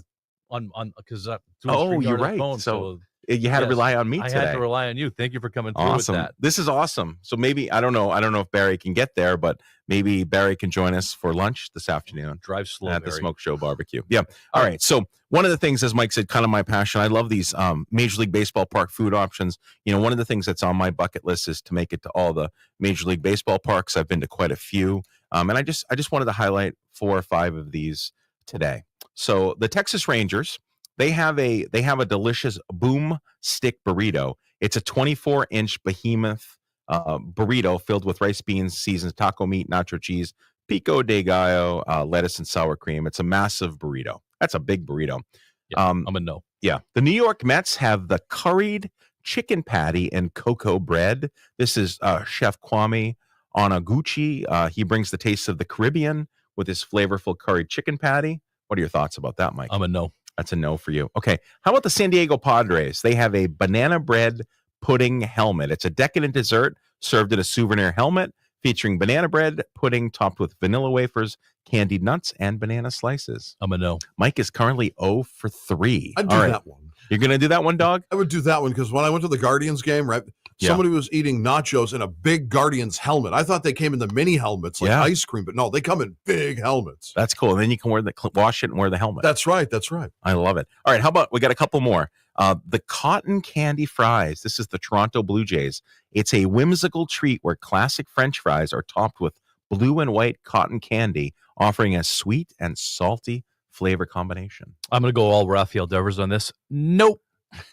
on because Oh, you're right. Phone, So you had to rely on me I today. had to rely on you. Thank you for coming through Awesome. with that. This is awesome. So maybe I don't know if Barry can get there, but maybe Barry can join us for lunch this afternoon. Drive slow at the Barry. Smoke Show Barbecue. Yeah. All right. So one of the things, as Mike said, kind of my passion. I love these Major League Baseball park food options. One of the things that's on my bucket list is to make it to all the Major League Baseball parks. I've been to quite a few, and I just wanted to highlight 4 or 5 of these today. So the Texas Rangers, they have a delicious boom stick burrito. It's a 24-inch behemoth burrito filled with rice, beans, seasoned taco meat, nacho cheese, pico de gallo, lettuce, and sour cream. It's a massive burrito. That's a big burrito. Yeah, I'm a no. Yeah. The New York Mets have the curried chicken patty and cocoa bread. This is Chef Kwame Onaguchi. He brings the taste of the Caribbean with his flavorful curried chicken patty. What are your thoughts about that, Mike? I'm a no. That's a no for you. Okay. How about the San Diego Padres? They have a banana bread pudding helmet. It's a decadent dessert served in a souvenir helmet featuring banana bread pudding topped with vanilla wafers, candied nuts, and banana slices. I'm a no. Mike is currently 0 for 3. I'd do All right. that one. You're going to do that one, dog? I would do that one because when I went to the Guardians game, right, Yeah. somebody was eating nachos in a big Guardians helmet. I thought they came in the mini helmets like Yeah. ice cream, but no, they come in big helmets. That's cool. And then you can wash it and wear the helmet. That's right. That's right. I love it. All right. How about we got a couple more? The cotton candy fries. This is the Toronto Blue Jays. It's a whimsical treat where classic French fries are topped with blue and white cotton candy, offering a sweet and salty flavor combination. I'm going to go all Rafael Devers on this. Nope.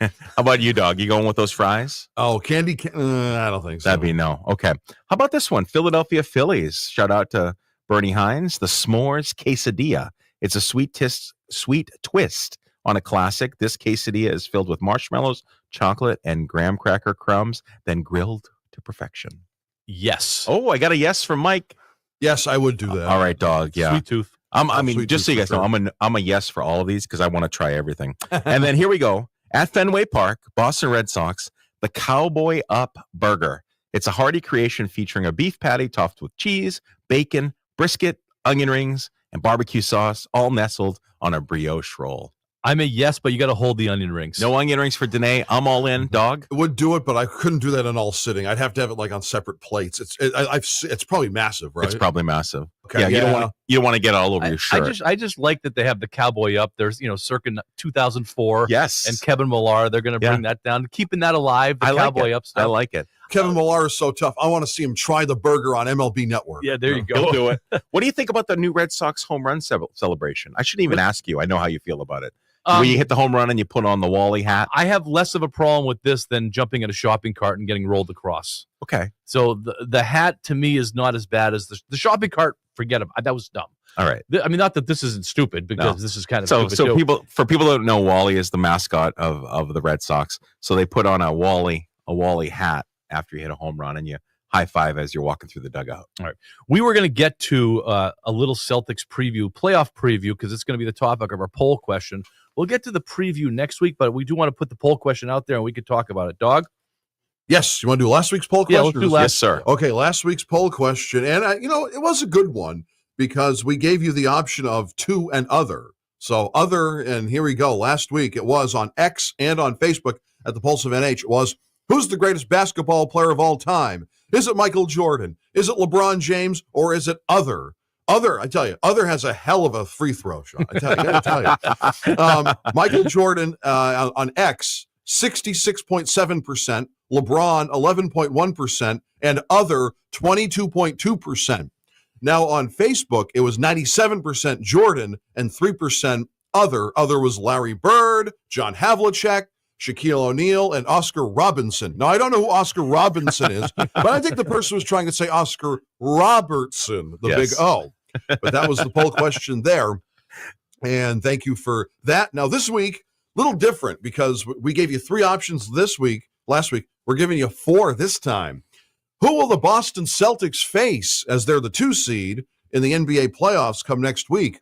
How about you, dog? You going with those fries? Oh, candy. I don't think so. That'd be no. Okay. How about this one? Philadelphia Phillies. Shout out to Bernie Hines. The S'mores Quesadilla. It's a sweet twist on a classic. This quesadilla is filled with marshmallows, chocolate, and graham cracker crumbs, then grilled to perfection. Yes. Oh, I got a yes from Mike. Yes, I would do that. All right, dog. Yeah. Sweet tooth. I mean, Sweet just so you tooth guys for know, I'm a yes for all of these because I want to try everything. And then here we go. At Fenway Park, Boston Red Sox, the Cowboy Up Burger. It's a hearty creation featuring a beef patty topped with cheese, bacon, brisket, onion rings, and barbecue sauce, all nestled on a brioche roll. I'm a yes, but you got to hold the onion rings. No onion rings for Danae. I'm all in, dog. I would do it, but I couldn't do that in all sitting. I'd have to have it like on separate plates. It's probably massive, right? It's probably massive. Okay, Yeah, you don't want to get all over your shirt. I just like that they have the Cowboy Up. There's circa 2004. Yes. And Kevin Millar. They're going to bring that down, keeping that alive. The Cowboy Up stuff. I like it. Kevin Millar is so tough. I want to see him try the burger on MLB Network. Yeah, there you go. He'll do it. What do you think about the new Red Sox home run celebration? I shouldn't even ask you. I know how you feel about it. Where you hit the home run and you put on the Wally hat. I have less of a problem with this than jumping in a shopping cart and getting rolled across. Okay. So the hat to me is not as bad as the shopping cart. Forget about that was dumb. All right. I mean, not that this isn't stupid because this is kind of stupid so too. people that don't know, Wally is the mascot of the Red Sox. So they put on a Wally hat after you hit a home run and you high five as you're walking through the dugout. All right. We were going to get to a little Celtics playoff preview, because it's going to be the topic of our poll question. We'll get to the preview next week, but we do want to put the poll question out there and we could talk about it. Dog? Yes. You want to do last week's poll question? Yeah, let's do last. Yes, sir. Okay, last week's poll question. And, it was a good one because we gave you the option of to and other. So other, and here we go. Last week it was on X and on Facebook at the Pulse of NH. It was, who's the greatest basketball player of all time? Is it Michael Jordan? Is it LeBron James? Or is it other? Other, I tell you, other has a hell of a free throw shot. I gotta tell you. Michael Jordan on X, 66.7%, LeBron, 11.1%, and other, 22.2%. Now on Facebook, it was 97% Jordan and 3% other. Other was Larry Bird, John Havlicek, Shaquille O'Neal, and Oscar Robinson. Now, I don't know who Oscar Robinson is, but I think the person was trying to say Oscar Robertson, the big O. But that was the poll question there. And thank you for that. Now, this week, a little different because we gave you 3 options last week. We're giving you 4 this time. Who will the Boston Celtics face as they're the 2 seed in the NBA playoffs come next week?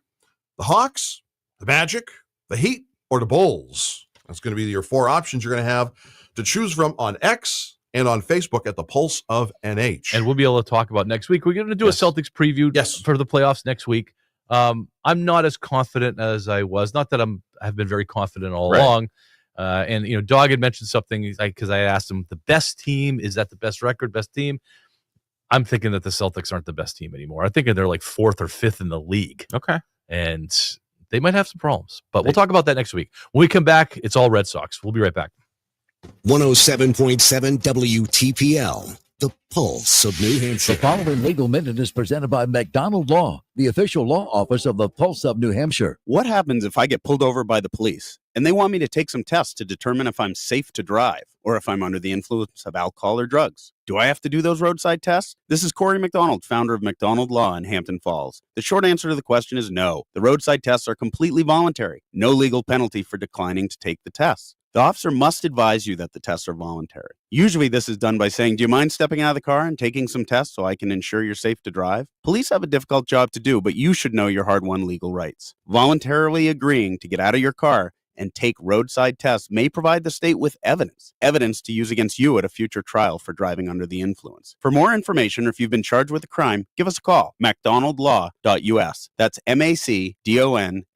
The Hawks, the Magic, the Heat, or the Bulls? That's going to be your 4 options you're going to have to choose from on X and on Facebook at the Pulse of NH. And we'll be able to talk about next week. We're going to do a Celtics preview for the playoffs next week. I'm not as confident as I was. Not that I've been very confident all along. And Dog had mentioned something because I asked him, the best team, is that the best record, best team? I'm thinking that the Celtics aren't the best team anymore. I'm thinking they're like 4th or 5th in the league. Okay. And they might have some problems, but we'll talk about that next week. When we come back, it's all Red Sox. We'll be right back. 107.7 WTPL, the Pulse of New Hampshire. The following legal minute is presented by McDonald Law, the official law office of the Pulse of New Hampshire. What happens if I get pulled over by the police and they want me to take some tests to determine if I'm safe to drive or if I'm under the influence of alcohol or drugs? Do I have to do those roadside tests? This is Corey McDonald, founder of McDonald Law in Hampton Falls. The short answer to the question is no. The roadside tests are completely voluntary. No legal penalty for declining to take the tests. The officer must advise you that the tests are voluntary. Usually this is done by saying, do you mind stepping out of the car and taking some tests so I can ensure you're safe to drive? Police have a difficult job to do, but you should know your hard-won legal rights. Voluntarily agreeing to get out of your car and take roadside tests may provide the state with evidence to use against you at a future trial for driving under the influence. For more information, or if you've been charged with a crime, give us a call. MacDonaldLaw.us. That's MacDonald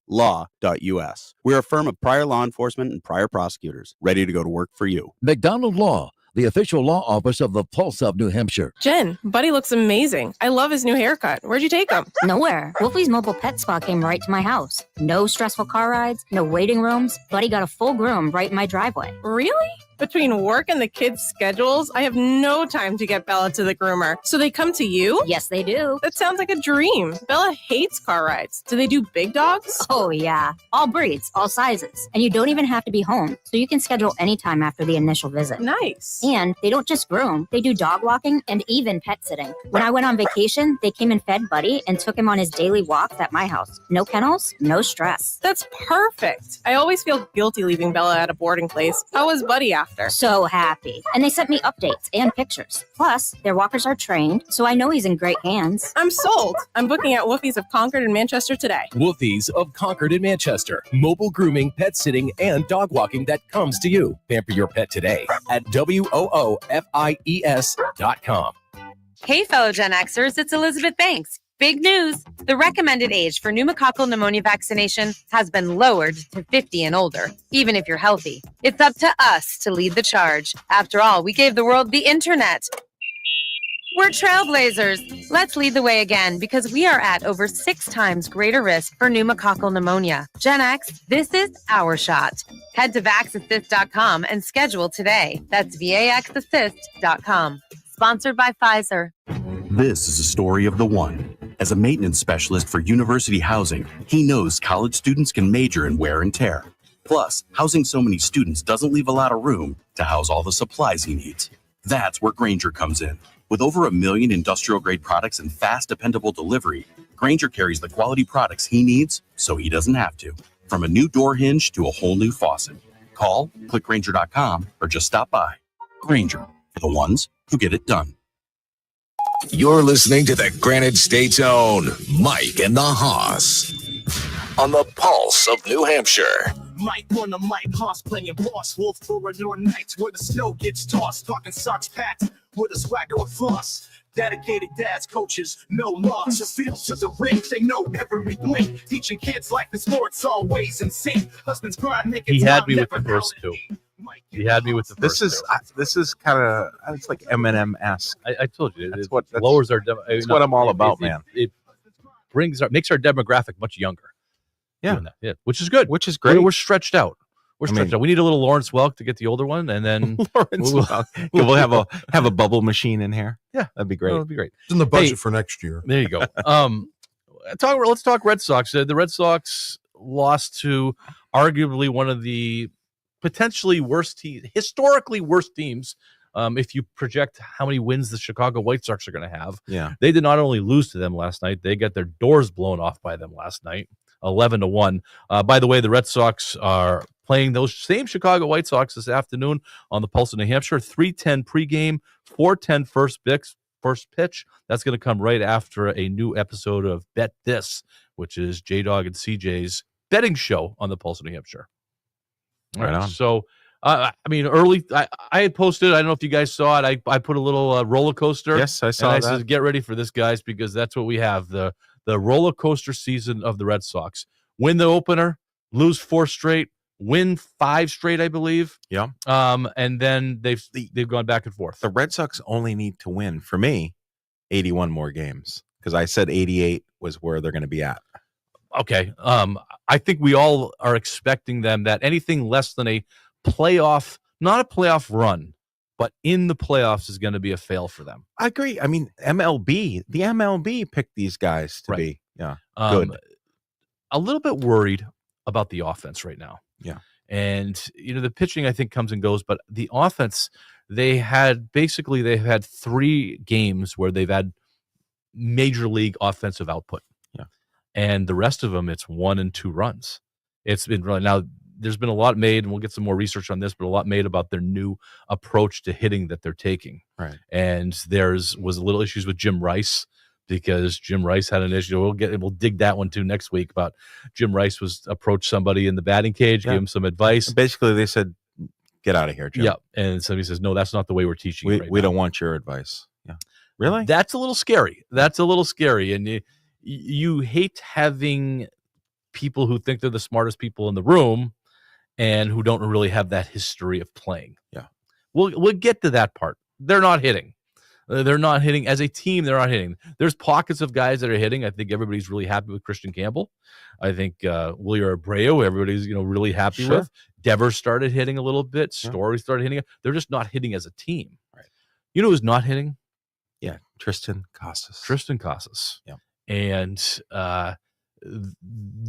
law.us. We're a firm of prior law enforcement and prior prosecutors, ready to go to work for you. McDonald Law, the official law office of the Pulse of New Hampshire. Jen, Buddy looks amazing. I love his new haircut. Where'd you take him? Nowhere. Wolfie's Mobile Pet Spa came right to my house. No stressful car rides, no waiting rooms. Buddy got a full groom right in my driveway. Really? Between work and the kids' schedules, I have no time to get Bella to the groomer. So they come to you? Yes, they do. That sounds like a dream. Bella hates car rides. Do they do big dogs? Oh, yeah. All breeds, all sizes. And you don't even have to be home, so you can schedule anytime after the initial visit. Nice. And they don't just groom, they do dog walking and even pet sitting. When I went on vacation, they came and fed Buddy and took him on his daily walks at my house. No kennels, no stress. That's perfect. I always feel guilty leaving Bella at a boarding place. How was Buddy after? So happy. And they sent me updates and pictures. Plus, their walkers are trained, so I know he's in great hands. I'm sold. I'm booking at Woofies of Concord in Manchester today. Wolfies of Concord in Manchester. Mobile grooming, pet sitting, and dog walking that comes to you. Pamper your pet today at WOOFIES.com. Hey, fellow Gen Xers, it's Elizabeth Banks. Big news! The recommended age for pneumococcal pneumonia vaccination has been lowered to 50 and older, even if you're healthy. It's up to us to lead the charge. After all, we gave the world the internet. We're trailblazers. Let's lead the way again because we are at over 6 times greater risk for pneumococcal pneumonia. Gen X, this is our shot. Head to VaxAssist.com and schedule today. That's VaxAssist.com. Sponsored by Pfizer. This is a story of the one. As a maintenance specialist for University Housing, he knows college students can major in wear and tear. Plus, housing so many students doesn't leave a lot of room to house all the supplies he needs. That's where Grainger comes in. With over 1 million industrial-grade products and fast, dependable delivery, Grainger carries the quality products he needs so he doesn't have to. From a new door hinge to a whole new faucet. Call, click Grainger.com, or just stop by. Grainger, for the ones who get it done. You're listening to the Granite State's own Mike and the Hoss on the Pulse of New Hampshire. Mike on the mic, Hoss playing boss, wolf for a new night where the snow gets tossed, talking socks packed with a swagger of floss. Dedicated dads, coaches, no loss. The fields to the ring, they know every blink. Teaching kids life and sports always in sync. Husbands grind, making He had time, me with never the first two. He had me with the first This is kind of it's like Eminem-esque. I told you That's it what lowers our. that's what I'm all about, man. It makes our demographic much younger. Yeah. doing that. Yeah, which is good. Which is great. We're stretched out. We're stretched out. We need a little Lawrence Welk to get the older one, and then we'll have a bubble machine in here. Yeah, that'd be great. That'd be great. It's in the budget for next year. There you go. Let's talk Red Sox. The Red Sox lost to arguably one of the potentially historically worst teams. If you project how many wins the Chicago White Sox are going to have, Yeah. they did not only lose to them last night, they got their doors blown off by them last night, 11-1. By the way, the Red Sox are playing those same Chicago White Sox this afternoon on the Pulse of New Hampshire. 3:10 pregame, 4:10 first pitch. That's going to come right after a new episode of Bet This, which is J-Dog and CJ's betting show on the Pulse of New Hampshire. All Right on. So, early, I had posted, I don't know if you guys saw it, I put a little roller coaster. Yes, I saw and I that. said, get ready for this, guys, because that's what we have, the roller coaster season of the Red Sox. Win the opener, lose 4 straight, win 5 straight, I believe. Yeah. And then they've gone back and forth. The Red Sox only need to win, for me, 81 more games, because I said 88 was where they're going to be at. Okay. I think we all are expecting them that anything less than a playoff, not a playoff run, but in the playoffs is going to be a fail for them. I agree. I mean, the MLB picked these guys to be good. A little bit worried about the offense right now. Yeah. And, the pitching, I think, comes and goes, but the offense, they've had 3 games where they've had major league offensive output. Yeah. And the rest of them, it's 1 and 2 runs. It's been really, now there's been a lot made, and we'll get some more research on this, but a lot made about their new approach to hitting that they're taking. Right. And was a little issues with Jim Rice, because Jim Rice had an issue. We'll dig that one too next week. But Jim Rice approached somebody in the batting cage, gave him some advice. Basically, they said, "Get out of here, Jim." Yeah, and somebody says, "No, that's not the way we're teaching. We don't want your advice." Yeah, really? That's a little scary. And you hate having people who think they're the smartest people in the room and who don't really have that history of playing. Yeah, we'll get to that part. They're not hitting. They're not hitting as a team. They're not hitting. There's pockets of guys that are hitting. I think everybody's really happy with Christian Campbell. I think Willier Abreu, everybody's really happy with. Devers started hitting a little bit. Story started hitting. They're just not hitting as a team. Right. You know who's not hitting? Yeah, Tristan Casas. Tristan Casas. Yeah. And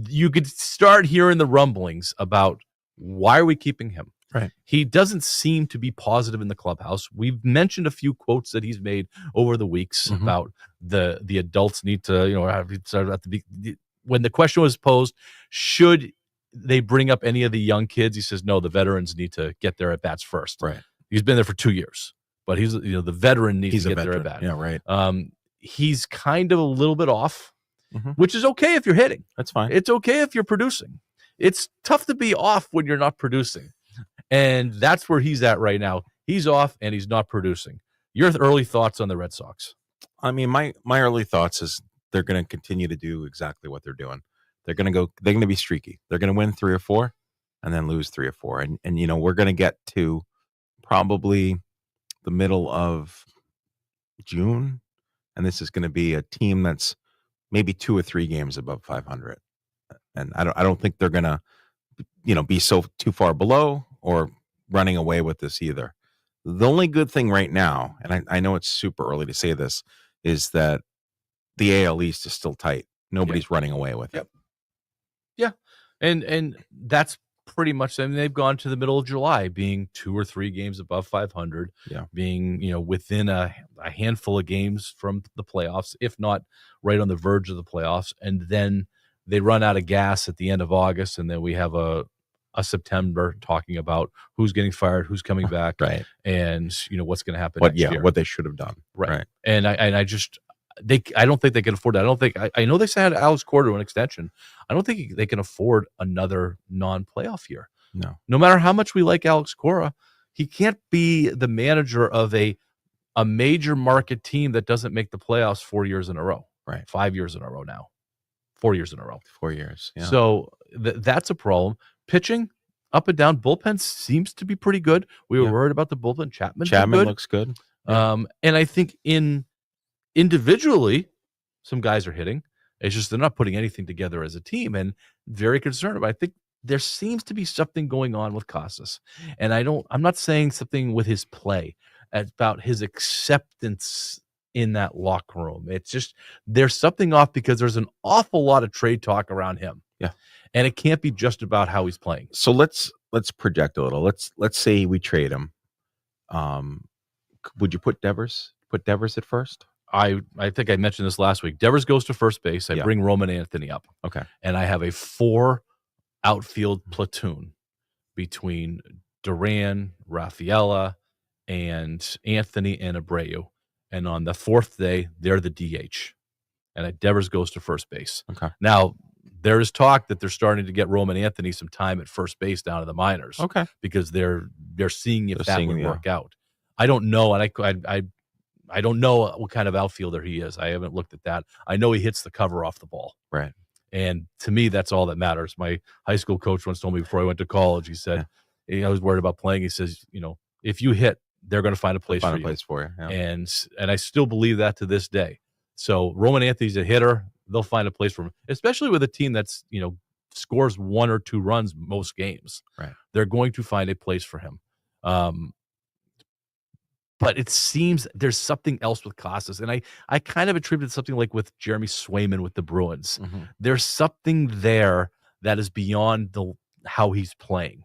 you could start hearing the rumblings about why are we keeping him? Right. He doesn't seem to be positive in the clubhouse. We've mentioned a few quotes that he's made over the weeks about the adults need to, when the question was posed, should they bring up any of the young kids? He says, no, the veterans need to get their at-bats first. Right. He's been there for 2 years, but he's, the veteran needs to get their at-bat. Yeah, right. He's kind of a little bit off, which is okay if you're hitting. That's fine. It's okay if you're producing. It's tough to be off when you're not producing. And that's where he's at right now. He's off and he's not producing. Your early thoughts on the Red Sox? I mean, my early thoughts is they're going to continue to do exactly what they're doing. They're going to be streaky. They're going to win 3 or 4 and then lose 3 or 4. And we're going to get to probably the middle of June. And this is going to be a team that's maybe 2 or 3 games above 500. And I don't think they're going to, be so too far below or running away with this either. The only good thing right now, and I know it's super early to say this, is that the AL East is still tight. Nobody's running away with it. Yeah. And that's pretty much, I mean, they've gone to the middle of July being 2 or 3 games above 500, being, within a handful of games from the playoffs, if not right on the verge of the playoffs. And then they run out of gas at the end of August. And then we have a September talking about who's getting fired, who's coming back, right? And what's going to happen next year. What they should have done, right? And I don't think they can afford that. I know they signed Alex Cora to an extension. I don't think they can afford another non-playoff year. No matter how much we like Alex Cora, he can't be the manager of a major market team that doesn't make the playoffs 4 years in a row, right? 5 years in a row now, 4 years in a row, 4 years. Yeah. So that's a problem. Pitching up and down, bullpen seems to be pretty good. We were worried about the bullpen. Chapman looks good. And I think individually, some guys are hitting. It's just they're not putting anything together as a team, and very concerned about it. I think there seems to be something going on with Casas, and I'm not saying something with his play, about his acceptance in that locker room. It's just there's something off because there's an awful lot of trade talk around him. Yeah. And it can't be just about how he's playing. So let's project a little. Let's say we trade him. Would you put Devers at first? I think I mentioned this last week. Devers goes to first base. I bring Roman Anthony up. Okay. And I have a 4 outfield platoon between Duran, Rafaela, and Anthony and Abreu. And on the 4th day, they're the DH. And Devers goes to first base. Okay. Now, there is talk that they're starting to get Roman Anthony some time at first base down to the minors. Okay. Because they're seeing if that would work out. I don't know, and I don't know what kind of outfielder he is. I haven't looked at that. I know he hits the cover off the ball. Right. And to me, that's all that matters. My high school coach once told me before I went to college, he said, I was worried about playing. He says, if you hit, they're going to find a place for you. Yeah. And I still believe that to this day. So Roman Anthony's a hitter. They'll find a place for him, especially with a team that's, scores 1 or 2 runs most games. Right. They're going to find a place for him. But it seems there's something else with Casas. And I kind of attributed something like with Jeremy Swayman with the Bruins. Mm-hmm. There's something there that is beyond how he's playing.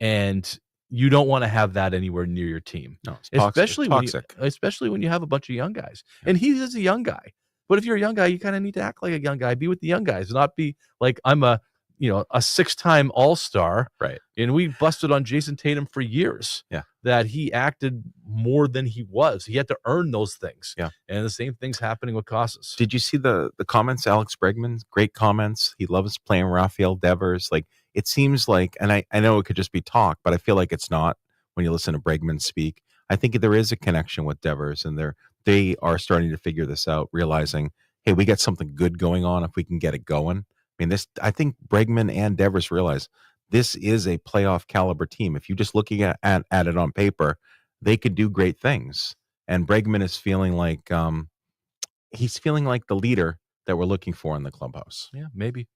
And you don't want to have that anywhere near your team. No, it's especially toxic. Especially when you have a bunch of young guys. Yeah. And he is a young guy. But if you're a young guy, you kind of need to act like a young guy. Be with the young guys, not be like I'm a 6-time All-Star. Right. And we busted on Jason Tatum for years. Yeah. That he acted more than he was. He had to earn those things. Yeah. And the same thing's happening with Casas. Did you see the comments? Alex Bregman, great comments. He loves playing Rafael Devers. Like, it seems like, and I know it could just be talk, but I feel like it's not when you listen to Bregman speak. I think there is a connection with Devers, and they are starting to figure this out, realizing, hey, we got something good going on if we can get it going. I mean, I think Bregman and Devers realize this is a playoff caliber team. If you're just looking at it on paper, they could do great things. and Bregman is feeling like he's feeling like the leader that we're looking for in the clubhouse. Yeah, maybe.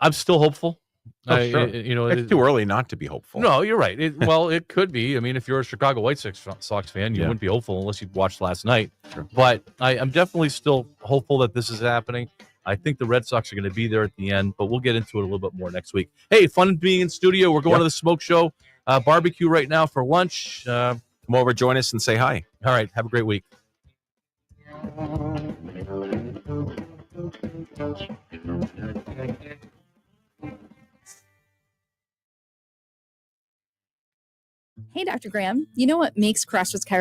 I'm still hopeful. Oh, sure. It's too early not to be hopeful. No, you're right. It could be. I mean, if you're a Chicago White Sox fan, you wouldn't be hopeful unless you watched last night. Sure. But I'm definitely still hopeful that this is happening. I think the Red Sox are going to be there at the end, but we'll get into it a little bit more next week. Hey, fun being in studio. We're going to the Smoke Show barbecue right now for lunch. Come over, join us, and say hi. All right. Have a great week. Hey, Dr. Graham, you know what makes Crossroads Chiropractic